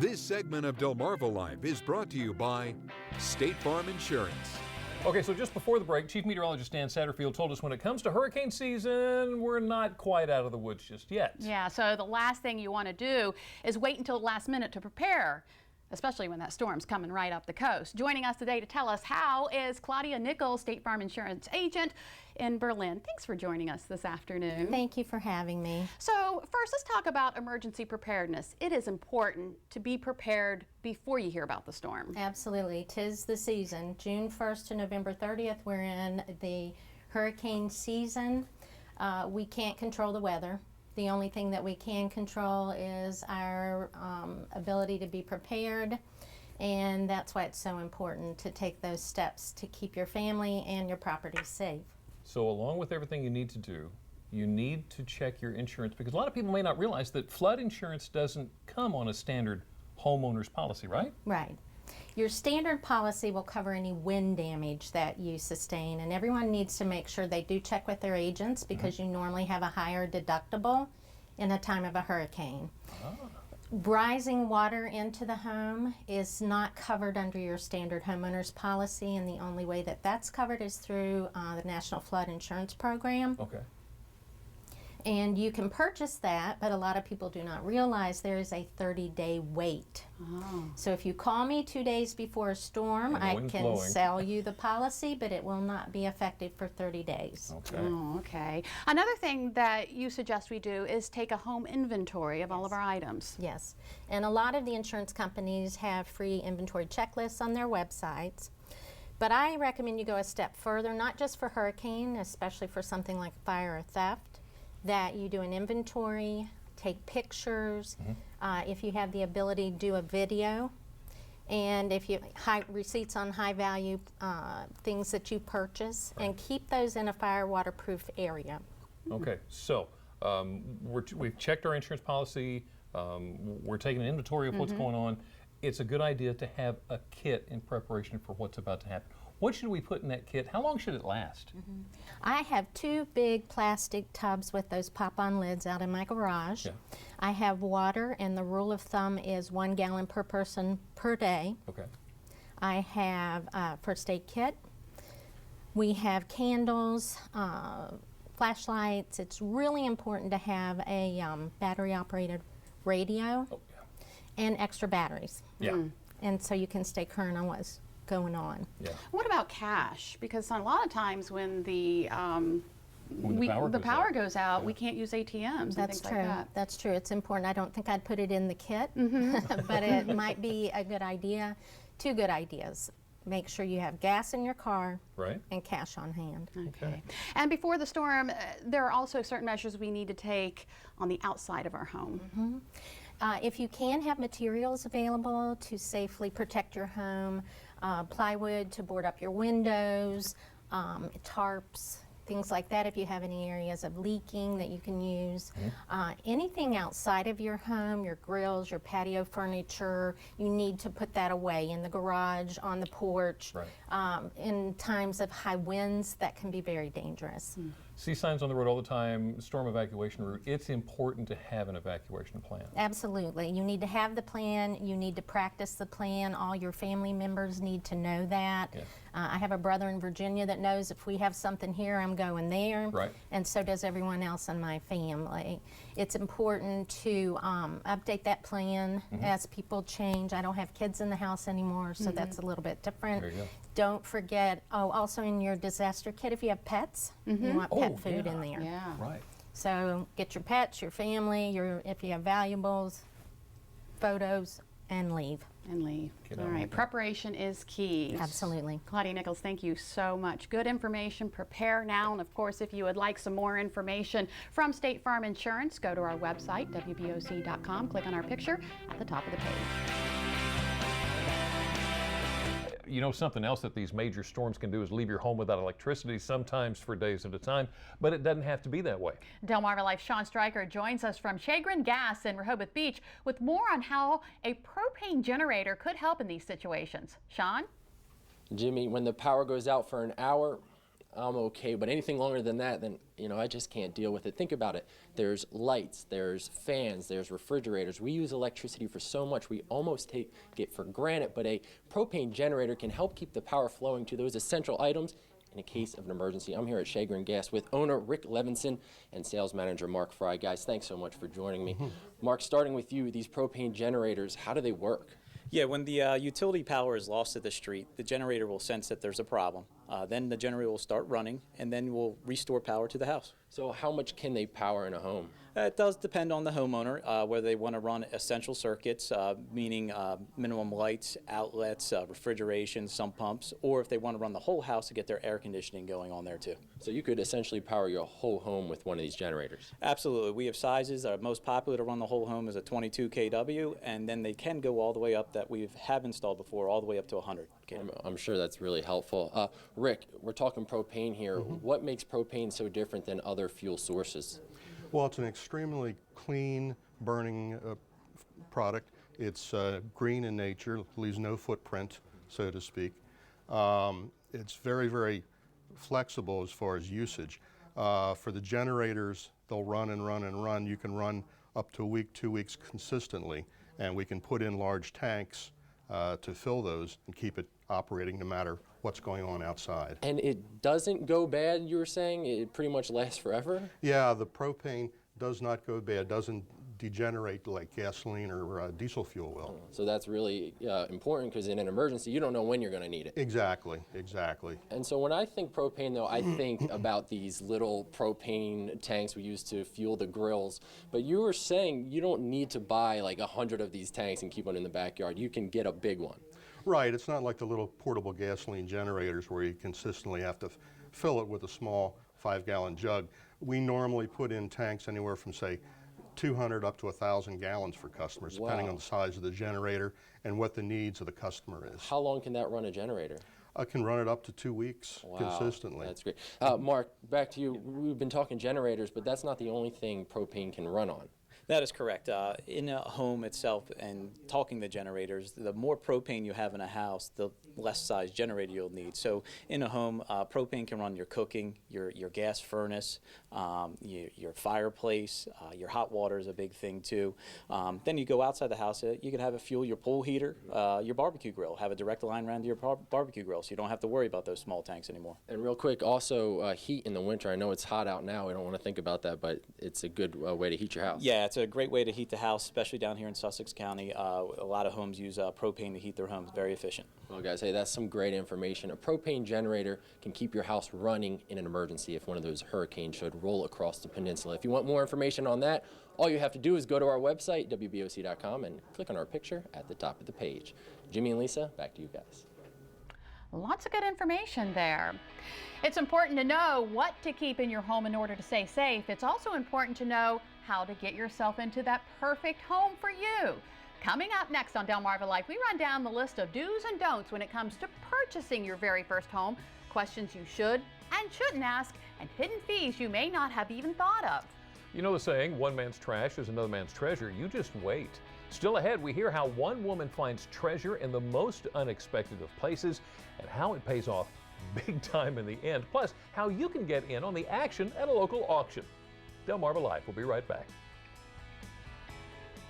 This segment of Delmarva Life is brought to you by State Farm Insurance. Okay, so just before the break, Chief Meteorologist Dan Satterfield told us when it comes to hurricane season, we're not quite out of the woods just yet. Yeah, so the last thing you want to do is wait until the last minute to prepare, especially when that storm's coming right up the coast. Joining us today to tell us how is Claudia Nichols, State Farm Insurance Agent in Berlin. Thanks for joining us this afternoon. Thank you for having me. So first, let's talk about emergency preparedness. It is important to be prepared before you hear about the storm. Absolutely. 'Tis the season. June 1st to November 30th, we're in the hurricane season. We can't control the weather. The only thing that we can control is our ability to be prepared, and that's why it's so important to take those steps to keep your family and your property safe. So along with everything you need to do, you need to check your insurance, because a lot of people may not realize that flood insurance doesn't come on a standard homeowner's policy, right? Right. Your standard policy will cover any wind damage that you sustain, and everyone needs to make sure they do check with their agents, because you normally have a higher deductible in a time of a hurricane. Rising water into the home is not covered under your standard homeowner's policy, and the only way that that's covered is through the National Flood Insurance Program. Okay. And you can purchase that, but a lot of people do not realize there is a 30-day wait. So if you call me 2 days before a storm, I can sell you the policy, but it will not be effective for 30 days. Okay. Oh, okay. Another thing that you suggest we do is take a home inventory of all of our items. Yes, and a lot of the insurance companies have free inventory checklists on their websites. But I recommend you go a step further, not just for hurricane, especially for something like fire or theft, that you do an inventory, take pictures, if you have the ability, do a video, and if you receipts on high value things that you purchase, and keep those in a fire waterproof area. Okay, so we've checked our insurance policy, we're taking an inventory of what's going on. It's a good idea to have a kit in preparation for what's about to happen. What should we put in that kit? How long should it last? I have 2 big plastic tubs with those pop-on lids out in my garage. Yeah. I have water, and the rule of thumb is 1 gallon per person per day. Okay. I have a first aid kit. We have candles, flashlights. It's really important to have a battery-operated radio and extra batteries. Yeah. And so you can stay current on what's going on. Yeah. What about cash? Because a lot of times when the power goes out, we can't use ATMs. That's and things true. Like that. That's true. It's important. I don't think I'd put it in the kit, but it might be a good idea. 2 good ideas. Make sure you have gas in your car, Right. and cash on hand. Okay. And before the storm, there are also certain measures we need to take on the outside of our home. If you can have materials available to safely protect your home, plywood to board up your windows, tarps, things like that, if you have any areas of leaking that you can use. Anything outside of your home, your grills, your patio furniture, you need to put that away in the garage, on the porch. Right. In times of high winds, that can be very dangerous. See signs on the road all the time, storm evacuation route. It's important to have an evacuation plan. Absolutely. You need to have the plan. You need to practice the plan. All your family members need to know that. Yeah. I have a brother in Virginia that knows if we have something here, I'm going there. Right. And so does everyone else in my family. It's important to update that plan as people change. I don't have kids in the house anymore, so that's a little bit different. There you go. Don't forget, also in your disaster kit, if you have pets, you want pet food in there. Yeah. Right. So get your pets, your family, if you have valuables, photos, and leave. And leave. Get All on right. with it. Preparation is key. Absolutely. Claudia Nichols, thank you so much. Good information. Prepare now. And of course, if you would like some more information from State Farm Insurance, go to our website, wboc.com. Click on our picture at the top of the page. You know, something else that these major storms can do is leave your home without electricity, sometimes for days at a time, but it doesn't have to be that way. Delmarva Life's Sean Stryker joins us from Chagrin Gas in Rehoboth Beach with more on how a propane generator could help in these situations. Sean? Jimmy, when the power goes out for an hour, I'm okay. But anything longer than that, then, you know, I just can't deal with it. Think about it. There's lights, there's fans, there's refrigerators. We use electricity for so much we almost take it for granted, but a propane generator can help keep the power flowing to those essential items in a case of an emergency. I'm here at Shagrin Gas with owner Rick Levinson and sales manager Mark Fry. Guys, thanks so much for joining me. Mark, starting with you, these propane generators, how do they work? Yeah, when the utility power is lost to the street, the generator will sense that there's a problem. Then the generator will start running, and then will restore power to the house. So how much can they power in a home? It does depend on the homeowner, whether they want to run essential circuits, meaning minimum lights, outlets, refrigeration, sump pumps, or if they want to run the whole house to get their air conditioning going on there too. So you could essentially power your whole home with one of these generators? Absolutely. We have sizes. Our most popular to run the whole home is a 22 kW, and then they can go all the way up that we have installed before, all the way up to 100 kW. I'm sure that's really helpful. Rick, we're talking propane here. What makes propane so different than other fuel sources? Well, it's an extremely clean burning product. It's green in nature, leaves no footprint, so to speak. It's very, very flexible as far as usage. For the generators, they'll run and run and run. You can run up to a week, 2 weeks consistently, and we can put in large tanks to fill those and keep it operating no matter what's going on outside. And it doesn't go bad, you were saying? It pretty much lasts forever? Yeah, the propane does not go bad, doesn't degenerate like gasoline or diesel fuel will. So that's really important, because in an emergency, you don't know when you're going to need it. Exactly, exactly. And so when I think propane, though, I think about these little propane tanks we use to fuel the grills. But you were saying you don't need to buy like 100 of these tanks and keep one in the backyard. You can get a big one. Right, it's not like the little portable gasoline generators where you consistently have to fill it with a small 5-gallon jug. We normally put in tanks anywhere from, say, 200 up to 1,000 gallons for customers, depending on the size of the generator and what the needs of the customer is. How long can that run a generator? I can run it up to 2 weeks consistently. That's great. Mark, back to you. We've been talking generators, but that's not the only thing propane can run on. That is correct. In a home itself, and talking the generators, the more propane you have in a house, the less size generator you'll need. So in a home, propane can run your cooking, your gas furnace, your fireplace, your hot water is a big thing too. Then you go outside the house, you can have it fuel your pool heater, your barbecue grill, have a direct line around to your barbecue grill, so you don't have to worry about those small tanks anymore. And real quick, also heat in the winter. I know it's hot out now. We don't want to think about that, but it's a good way to heat your house. Yeah, it's a great way to heat the house, especially down here in Sussex County. A lot of homes use propane to heat their homes. Very efficient. Well, guys, hey, that's some great information. A propane generator can keep your house running in an emergency if one of those hurricanes should roll across the peninsula. If you want more information on that, all you have to do is go to our website, WBOC.com, and click on our picture at the top of the page. Jimmy and Lisa, back to you guys. Lots of good information there. It's important to know what to keep in your home in order to stay safe. It's also important to know how to get yourself into that perfect home for you. Coming up next on Delmarva Life, we run down the list of do's and don'ts when it comes to purchasing your very first home, questions you should and shouldn't ask, and hidden fees you may not have even thought of. You know the saying, one man's trash is another man's treasure. You just wait. Still ahead, we hear how one woman finds treasure in the most unexpected of places and how it pays off big time in the end. Plus, how you can get in on the action at a local auction. Delmarva Life will be right back.